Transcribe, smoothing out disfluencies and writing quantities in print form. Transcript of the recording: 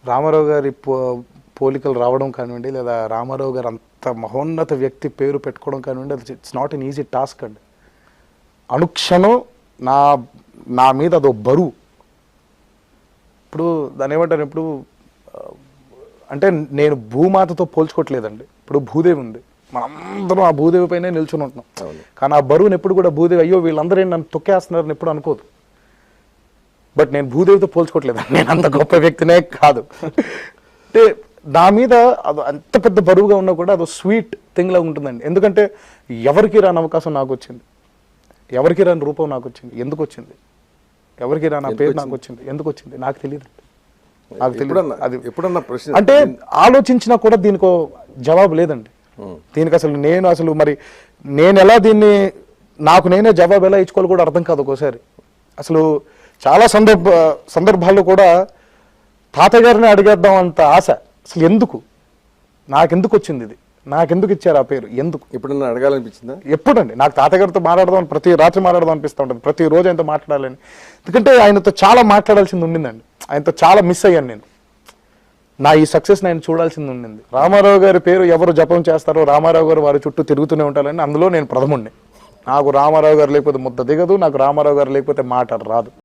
రామారావు గారి పోలికలు రావడం కానివ్వండి, లేదా రామారావు గారు అంత మహోన్నత వ్యక్తి పేరు పెట్టుకోవడం కానివ్వండి, అది it's not an easy task అండి. అనుక్షణం నా మీద అదో బరువు. ఇప్పుడు దాని ఏమంటారు, ఇప్పుడు అంటే నేను భూమాతతో పోల్చుకోవట్లేదండి. ఇప్పుడు భూదేవి ఉంది, మనందరం ఆ భూదేవి పైనే నిల్చుని ఉంటున్నాం. కానీ ఆ బరువుని ఎప్పుడు కూడా భూదేవి అయ్యో వీళ్ళందరూ నన్ను తొక్కేస్తున్నారని ఎప్పుడు అనుకోదు. బట్ నేను భూదేవితో పోల్చుకోవట్లేదండి, నేను అంత గొప్ప వ్యక్తినే కాదు. అంటే నా మీద అది అంత పెద్ద బరువుగా ఉన్నా కూడా అదో స్వీట్ థింగ్ లాగా ఉంటుందండి. ఎందుకంటే ఎవరికి రాని అవకాశం నాకు వచ్చింది, ఎవరికి రాని రూపం నాకు వచ్చింది. ఎందుకు వచ్చింది? ఎవరికి రాని నా పేరు నాకు వచ్చింది, ఎందుకు వచ్చింది నాకు తెలియదు. నాకు తెలియదు అది ఎప్పుడన్నా ప్రశ్న. అంటే ఆలోచించినా కూడా దీనికో జవాబు లేదండి. దీనికి అసలు మరి నేను ఎలా దీన్ని నాకు నేనే జవాబు ఎలా ఇచ్చుకోవాలి కూడా అర్థం కాదు ఒక్కోసారి. అసలు చాలా సందర్భాల్లో కూడా తాతగారిని అడిగేద్దాం అంత ఆశ. అసలు ఎందుకు, నాకెందుకు వచ్చింది ఇది, నాకెందుకు ఇచ్చారు ఆ పేరు, ఎందుకు? ఎప్పుడన్నా అడగాలనిపించిందా? ఎప్పుడండి నాకు తాతగారితో మాట్లాడదాం, ప్రతి రాత్రి మాట్లాడదాం అనిపిస్తూ ఉంటుంది, ప్రతిరోజు ఆయనతో మాట్లాడాలని. ఎందుకంటే ఆయనతో చాలా మాట్లాడాల్సింది ఉండిందండి, ఆయనతో చాలా మిస్ అయ్యాను నేను. నా ఈ సక్సెస్ని ఆయన చూడాల్సింది ఉండింది. రామారావు గారి పేరు ఎవరు జపం చేస్తారో రామారావు గారు వారి చుట్టూ తిరుగుతూనే ఉంటారని అందులో నేను ప్రథముణ్ణి. నాకు రామారావు గారు లేకపోతే ముద్ద దిగదు, నాకు రామారావు గారు లేకపోతే మాట రాదు.